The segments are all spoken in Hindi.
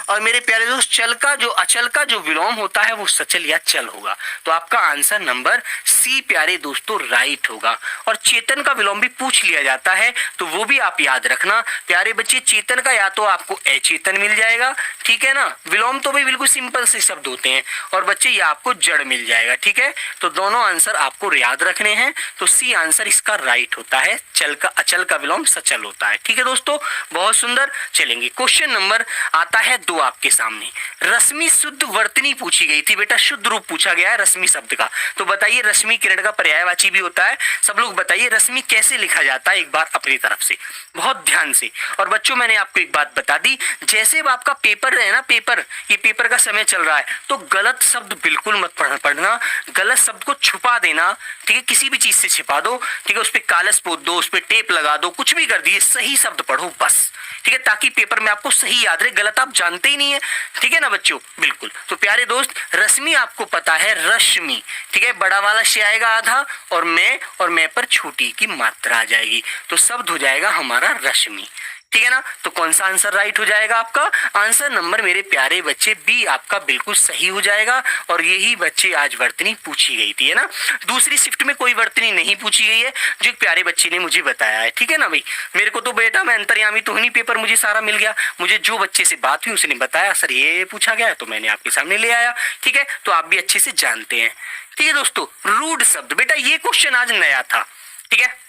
और मेरे प्यारे दोस्त चल का जो अचल का जो विलोम होता है वो सचल या चल होगा। तो आपका आंसर नंबर सी प्यारे दोस्तों राइट होगा। और चेतन का विलोम भी पूछ लिया जाता है तो वो भी आप याद रखना प्यारे बच्चे। चेतन का या तो आपको अचेतन मिल जाएगा, ठीक है ना, विलोम तो भाई बिल्कुल सिंपल से शब्द होते हैं, और बच्चे ये आपको जड़ मिल जाएगा, ठीक है। तो दोनों आंसर आपको याद रखने हैं। तो सी आंसर इसका राइट होता है, चल का अचल का विलोम सचल होता है, ठीक है दोस्तों, बहुत सुंदर। चलेंगे क्वेश्चन नंबर आता है 2 आपके सामने। रश्मि शुद्ध वर्तनी पूछी गई थी बेटा, शुद्ध रूप पूछा गया है रश्मि शब्द का। तो बताइए रश्मि किरण का पर्यायवाची भी होता है। सब लोग बताइए रश्मि कैसे लिखा जाता है एक बार अपनी तरफ से, बहुत ध्यान से। और बच्चों मैंने आपको एक बात बता दी, जैसे आपका पेपर है ना, पेपर, ये पेपर का समय चल रहा है, तो गलत शब्द बिल्कुल मत पढ़ना, गलत शब्द को छुपा देना, ठीक है, किसी भी चीज से छिपा दो, ठीक है, उस पर कागज पोत दो, उस पर टेप लगा दो, कुछ भी कर दिए, सही शब्द पढ़ो बस, ठीक है, ताकि पेपर में आपको सही याद रहे, गलत आप जानते ही नहीं है, ठीक है ना बच्चों, बिल्कुल। तो प्यारे दोस्त रश्मि आपको पता है रश्मि, ठीक है, बड़ा वाला से आएगा आधा, और मैं पर छोटी की मात्रा आ जाएगी, तो शब्द हो जाएगा हमारा रश्मि, ठीक है ना। तो कौन सा आंसर राइट हो जाएगा आपका? आंसर नंबर मेरे प्यारे बच्चे बी आपका बिल्कुल सही हो जाएगा। और यही बच्चे आज वर्तनी पूछी गई थी, है ना। दूसरी शिफ्ट में कोई वर्तनी नहीं पूछी गई है, जो एक प्यारे बच्चे ने मुझे बताया है, ठीक है ना भाई। मेरे को तो बेटा मैं अंतर्यामी तो नहीं, पेपर मुझे सारा मिल गया, मुझे जो बच्चे से बात हुई उसने बताया सर ये पूछा गया है, तो मैंने आपके सामने ले आया, ठीक है। तो आप भी अच्छे से जानते हैं, ठीक है दोस्तों। रूड शब्द बेटा ये क्वेश्चन आज नया था, ठीक है,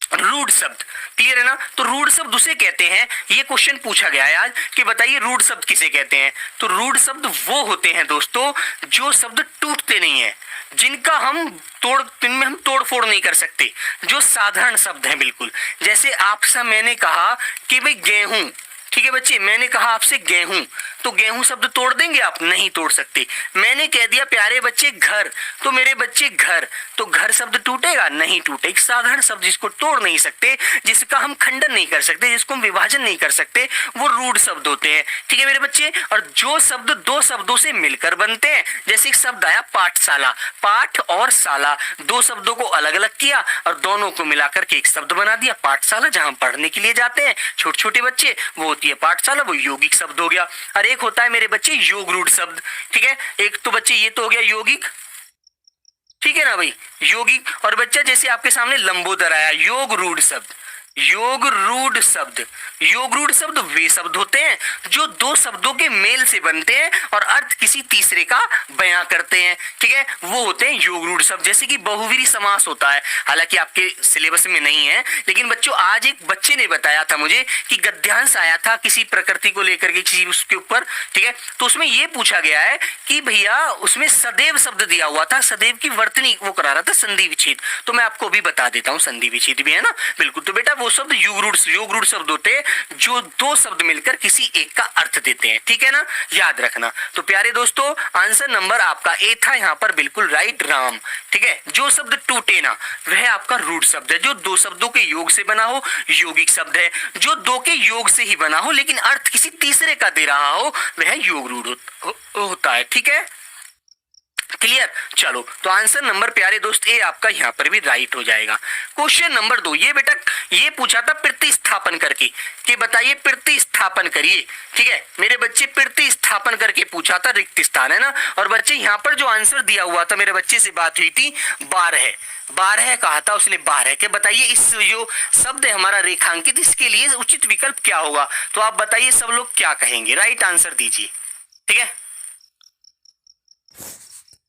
रूड शब्द क्लियर है ना। तो रूड शब्द उसे कहते हैं, ये क्वेश्चन पूछा गया है आज कि बताइए रूड शब्द किसे कहते हैं। तो रूड शब्द वो होते हैं दोस्तों जो शब्द टूटते नहीं है, जिनका जिनमें हम तोड़ फोड़ नहीं कर सकते, जो साधारण शब्द हैं बिल्कुल। जैसे आपसे मैंने कहा कि भाई गेहूं, ठीक है बच्चे, मैंने कहा आपसे गेहूं, तो गेहूं शब्द तोड़ देंगे आप? नहीं तोड़ सकते। मैंने कह दिया प्यारे बच्चे घर, तो मेरे बच्चे घर, तो घर शब्द टूटेगा? नहीं टूटेगा। साधारण शब्द जिसको तोड़ नहीं सकते, जिसका हम खंडन नहीं कर सकते, जिसको हम विभाजन नहीं कर सकते, वो रूढ़ शब्द होते हैं, ठीक है मेरे बच्चे। और जो शब्द दो शब्दों से मिलकर बनते हैं, जैसे एक शब्द आया पाठशाला, पाठ और शाला, दो शब्दों को अलग अलग किया और दोनों को मिलाकर के एक शब्द बना दिया पाठशाला, जहां पढ़ने के लिए जाते हैं छोटे छोटे बच्चे, वो होती है पाठशाला, वो यौगिक शब्द हो गया। और एक होता है मेरे बच्चे योग रूढ़ शब्द, ठीक है। एक तो बच्चे ये तो हो गया यौगिक, ठीक है ना भाई, यौगिक। और बच्चा जैसे आपके सामने लंबोदर आया, योग रूढ़ शब्द, योग रूढ़ शब्द, योग रूढ़ शब्द वे शब्द होते हैं जो दो शब्दों के मेल से बनते हैं और अर्थ किसी तीसरे का बयां करते हैं, ठीक है, वो होते हैं योग रूढ़ शब्द। जैसे कि बहुवीरी समास होता है, हालांकि आपके सिलेबस में नहीं है, लेकिन बच्चों आज एक बच्चे ने बताया था मुझे कि गद्यांश आया था किसी प्रकृति को लेकर के, किसी उसके ऊपर, ठीक है, तो उसमें ये पूछा गया है कि भैया उसमें सदैव शब्द दिया हुआ था, सदैव की वर्तनी वो करा रहा था संधि विच्छेद, तो मैं आपको भी बता देता हूँ संधि विच्छेद भी है ना, बिल्कुल। तो बेटा वो शब्द योग रूढ़ शब्द होते हैं जो दो शब्द मिलकर किसी एक का अर्थ देते हैं, ठीक है ना, याद रखना। तो प्यारे दोस्तों आंसर नंबर आपका ए था यहाँ पर बिल्कुल राइट, राम, ठीक है। जो शब्द टूटे ना वह आपका रूढ़ शब्द है, जो दो शब्दों के योग से बना हो यौगिक शब्द है, जो दो के योग से ही बना हो लेकिन अर्थ किसी तीसरे का दे रहा हो वह योग रूढ़ होता है, ठीक है, क्लियर। चलो तो आंसर नंबर प्यारे दोस्त ए आपका यहाँ पर भी राइट हो जाएगा। क्वेश्चन नंबर 2, ये बेटा ये पूछा था प्रतिस्थापन करके कि बताइए प्रतिस्थापन करिए, ठीक है मेरे बच्चे, प्रतिस्थापन करके पूछा था, रिक्त स्थान है ना। और बच्चे यहाँ पर जो आंसर दिया हुआ था, मेरे बच्चे से बात हुई थी 12 कहा था उसने, 12 के बताइए इस जो शब्द है हमारा रेखांकित, इसके लिए उचित विकल्प क्या होगा। तो आप बताइए सब लोग क्या कहेंगे, राइट आंसर दीजिए, ठीक है।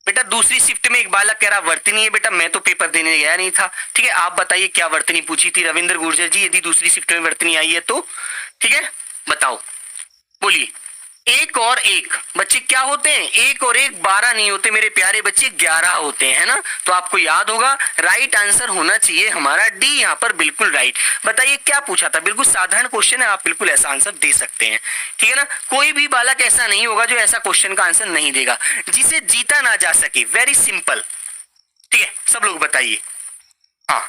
बेटा दूसरी शिफ्ट में एक बालक कह रहा वर्तनी है, बेटा मैं तो पेपर देने गया नहीं था, ठीक है। आप बताइए क्या वर्तनी पूछी थी रविंद्र गुर्जर जी, यदि दूसरी शिफ्ट में वर्तनी आई है तो, ठीक है बताओ, बोलिए। एक और एक बच्चे क्या होते हैं, एक और एक 12 नहीं होते मेरे प्यारे बच्चे, 11 होते हैं ना। तो आपको याद होगा राइट आंसर होना चाहिए हमारा डी, यहाँ पर बिल्कुल राइट। बताइए क्या पूछा था, बिल्कुल साधारण क्वेश्चन है, आप बिल्कुल ऐसा आंसर दे सकते हैं, ठीक है ना। कोई भी बालक ऐसा नहीं होगा जो ऐसा क्वेश्चन का आंसर नहीं देगा, जिसे जीता ना जा सके, वेरी सिंपल, ठीक है सब लोग बताइए। हाँ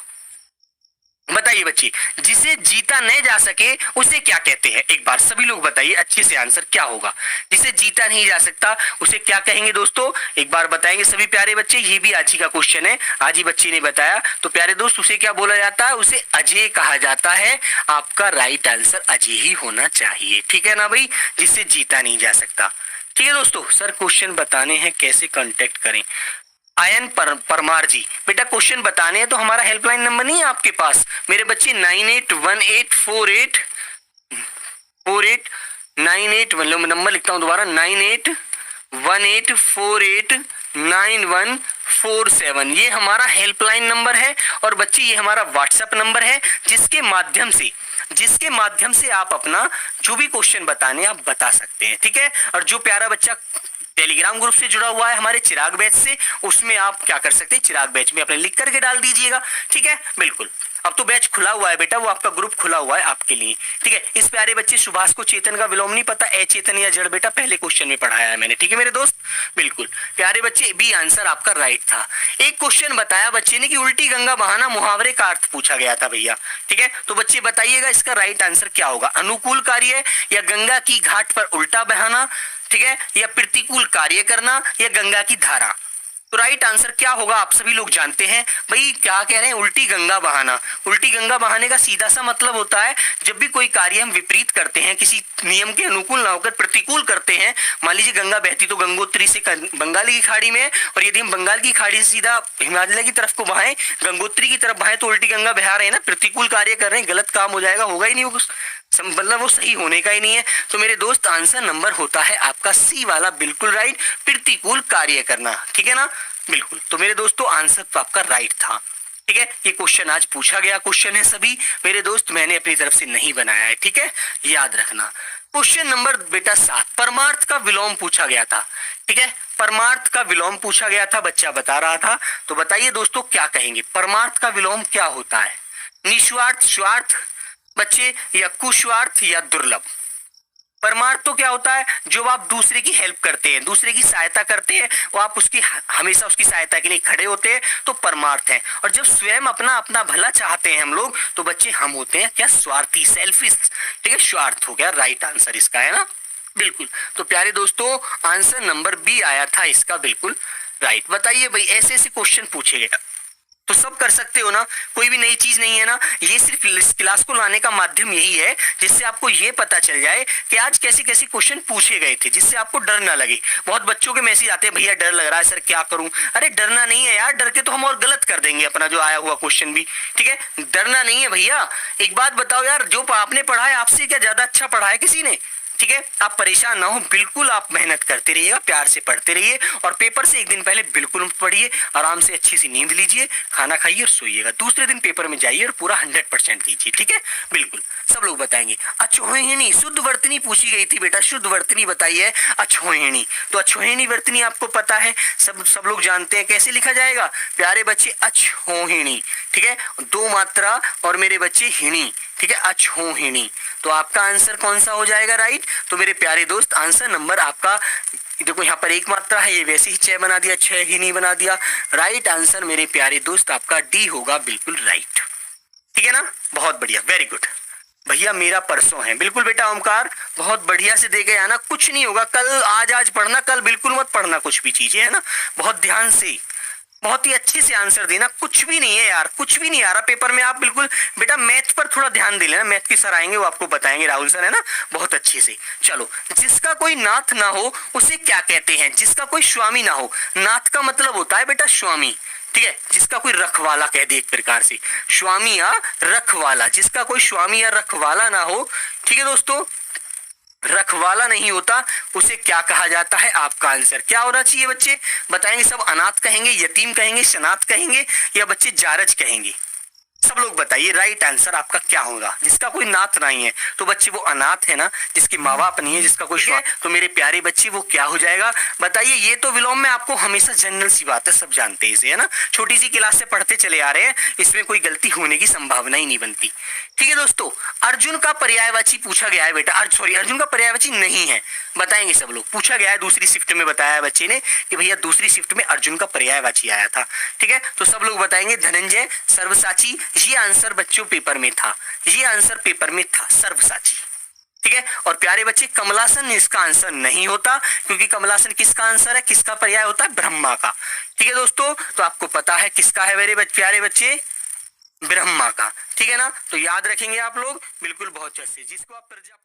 बताइए बच्चे, जिसे जीता नहीं जा सके उसे क्या कहते हैं? एक बार सभी लोग बताइए अच्छे से, आंसर क्या होगा? जिसे जीता नहीं जा सकता उसे क्या कहेंगे दोस्तों? एक बार बताएंगे सभी प्यारे बच्चे। ये भी आज ही का क्वेश्चन है, आज ही बच्चे ने बताया। तो प्यारे दोस्त, उसे क्या बोला जाता है? उसे अजय कहा जाता है। आपका राइट आंसर अजय ही होना चाहिए, ठीक है ना भाई, जिससे जीता नहीं जा सकता। ठीक है दोस्तों, सर क्वेश्चन बताने हैं, कैसे कांटेक्ट करें? आयन परमार जी, बेटा क्वेश्चन बताने हैं तो हमारा हेल्पलाइन नंबर नहीं है आपके पास मेरे बच्चे? 981848 नंबर लिखता हूं दोबारा, 9818489147। ये हमारा हेल्पलाइन नंबर है। और बच्चे ये हमारा व्हाट्सएप नंबर है, जिसके माध्यम से आप अपना जो भी क्वेश्चन बताने आप बता सकते हैं, ठीक है। और जो प्यारा बच्चा टेलीग्राम ग्रुप से जुड़ा हुआ है हमारे चिराग बैच से, उसमें आप क्या कर सकते हैं, चिराग बैच में अपने लिख करके डाल दीजिएगा, ठीक है। बिल्कुल, अब तो बैच खुला हुआ है बेटा, वो आपका ग्रुप खुला हुआ है आपके लिए, ठीक है। इस प्यारे बच्चे सुभाष को चेतन का विलोम नहीं पता, ए चेतन या जड़, बेटा पहले क्वेश्चन में पढ़ाया है मैंने, ठीक है मेरे दोस्त। बिल्कुल प्यारे बच्चे, बी आंसर आपका राइट था। एक क्वेश्चन बताया बच्चे ने कि उल्टी गंगा बहाना मुहावरे का अर्थ पूछा गया था भैया, ठीक है। तो बच्चे बताइएगा इसका राइट आंसर क्या होगा? अनुकूल कार्य, या गंगा की घाट पर उल्टा बहाना, ठीक है, या प्रतिकूल कार्य करना, या गंगा की धारा। तो राइट आंसर क्या होगा आप सभी लोग जानते हैं भाई, क्या कह रहे हैं? उल्टी गंगा बहाना। उल्टी गंगा बहाने का सीधा सा मतलब होता है, जब भी कोई कार्य हम विपरीत करते हैं, किसी नियम के अनुकूल ना होकर प्रतिकूल करते हैं। मान लीजिए गंगा बहती तो गंगोत्री से बंगाल की खाड़ी में, और यदि हम बंगाल की खाड़ी से सीधा हिमालय की तरफ को बहाएं, गंगोत्री की तरफ बहाएं, तो उल्टी गंगा बहा रहे हैं ना, प्रतिकूल कार्य कर रहे हैं, गलत काम हो जाएगा, होगा ही नहीं, मतलब वो सही होने का ही नहीं है। तो मेरे दोस्त आंसर नंबर होता है आपका सी वाला, बिल्कुल राइट, प्रतिकूल कार्य करना, ठीक है ना। बिल्कुल, तो मेरे दोस्तों आंसर तो आपका राइट था, ठीक है। ये क्वेश्चन आज पूछा गया क्वेश्चन है सभी मेरे दोस्त, मैंने अपनी तरफ से नहीं बनाया है, ठीक है, याद रखना। क्वेश्चन नंबर बेटा 7, परमार्थ का विलोम पूछा गया था, ठीक है। परमार्थ का विलोम पूछा गया था, बच्चा बता रहा था, तो बताइए दोस्तों क्या कहेंगे? परमार्थ का विलोम क्या होता है? निस्वार्थ, स्वार्थ बच्चे, या कुस्वार्थ, या दुर्लभ? परमार्थ तो क्या होता है? जो आप दूसरे की हेल्प करते हैं, दूसरे की सहायता करते हैं, वो आप उसकी हमेशा उसकी सहायता के लिए खड़े होते हैं, तो परमार्थ है। और जब स्वयं अपना अपना भला चाहते हैं हम लोग, तो बच्चे हम होते हैं क्या? स्वार्थी, सेल्फिश, ठीक है, स्वार्थ हो गया राइट आंसर इसका, है ना। बिल्कुल, तो प्यारे दोस्तों आंसर नंबर बी आया था इसका, बिल्कुल राइट। बताइए भाई, ऐसे ऐसे क्वेश्चन पूछे गए तो सब कर सकते हो ना, कोई भी नई चीज नहीं है ना। ये सिर्फ इस क्लास को लाने का माध्यम यही है, जिससे आपको ये पता चल जाए कि आज कैसे कैसे क्वेश्चन पूछे गए थे, जिससे आपको डर ना लगे। बहुत बच्चों के मैसेज आते हैं, भैया डर लग रहा है सर, क्या करूं? अरे डरना नहीं है यार, डर के तो हम और गलत कर देंगे अपना जो आया हुआ क्वेश्चन भी, ठीक है। डरना नहीं है भैया। एक बात बताओ यार, जो आपने पढ़ा है आपसे क्या ज्यादा अच्छा पढ़ा है किसी ने? ठीक है, आप परेशान ना हो, बिल्कुल आप मेहनत करते रहिएगा, प्यार से पढ़ते रहिए, और पेपर से एक दिन पहले बिल्कुल पढ़िए, आराम से अच्छी सी नींद लीजिए, खाना खाइए और सोइएगा। दूसरे दिन पेपर में जाइए और पूरा 100% दीजिए, ठीक है। बिल्कुल सब लोग बताएंगे। अछोहिणी शुद्ध वर्तनी पूछी गई थी बेटा, शुद्ध वर्तनी बताइए अछोहिणी। तो अछोहिणी वर्तनी आपको पता है, सब लोग जानते हैं, कैसे लिखा जाएगा प्यारे बच्चे? अछोहिणी, ठीक है, 2 मात्रा और मेरे बच्चे हिणी, ठीक है, अछोहिणी। तो आपका आंसर कौन सा हो जाएगा राइट? तो मेरे प्यारे दोस्त आंसर नंबर आपका, देखो यहाँ पर 1 मात्रा है, ये वैसे ही 6 बना दिया, 6 ही नहीं बना दिया। राइट आंसर मेरे प्यारे दोस्त आपका डी होगा, बिल्कुल राइट, ठीक है ना। बहुत बढ़िया, वेरी गुड भैया, मेरा परसों है। बिल्कुल बेटा ओमकार, बहुत बढ़िया से दे के आना, कुछ नहीं होगा कल, आज पढ़ना, कल बिल्कुल मत पढ़ना कुछ भी चीजें, है ना। बहुत ध्यान से, बहुत ही अच्छे से आंसर देना, कुछ भी नहीं है यार, कुछ भी नहीं आ रहा पेपर में। आप बिल्कुल बेटा मैथ पर थोड़ा ध्यान दे लेना, मैथ की सर आएंगे वो आपको बताएंगे, राहुल सर, है ना, बहुत अच्छे से। चलो, जिसका कोई नाथ ना हो उसे क्या कहते हैं? जिसका कोई स्वामी ना हो, नाथ का मतलब होता है बेटा स्वामी, ठीक है, जिसका कोई रखवाला कह दे एक प्रकार से, स्वामी या रखवाला, जिसका कोई स्वामी या रखवाला ना हो, ठीक है दोस्तों, रखवाला नहीं होता, उसे क्या कहा जाता है? आपका आंसर क्या होना चाहिए बच्चे? बताएंगे सब। अनाथ कहेंगे, यतीम कहेंगे, शनाथ कहेंगे, या बच्चे जारज कहेंगे? सब लोग बताइए राइट आंसर आपका क्या होगा? जिसका कोई नाथ नहीं है तो बच्चे वो अनाथ है ना, जिसके माँ बाप नहीं है, जिसका कोई है, तो मेरे प्यारे बच्चे वो क्या हो जाएगा? बताइए। ये तो विलोम में आपको हमेशा जनरल सी बात है, सब जानते हैं इसे, है ना, छोटी सी क्लास से पढ़ते चले आ रहे हैं, इसमें कोई गलती होने की संभावना ही नहीं बनती, ठीक है दोस्तों। अर्जुन का पर्यायवाची पूछा गया है बेटा, सॉरी अर्जुन का पर्यायवाची नहीं है, बताएंगे सब लोग। पूछा गया है दूसरी शिफ्ट में, बताया है बच्चे ने कि भैया दूसरी शिफ्ट में अर्जुन का पर्यायवाची आया था, ठीक है। तो सब लोग बताएंगे, धनंजय, सर्वसाची, ये आंसर बच्चों पेपर में था, ये आंसर पेपर में था सर्वसाची। ठीक है, और प्यारे बच्चे कमलासन इसका आंसर नहीं होता, क्योंकि कमलासन किसका आंसर है, किसका पर्याय होता है, ब्रह्मा का। ठीक है दोस्तों, तो आपको पता है किसका है मेरे प्यारे बच्चे, ब्रह्मा का। ठीक है ना, तो याद रखेंगे आप लोग बिल्कुल बहुत अच्छे से, जिसको आप प्रजापति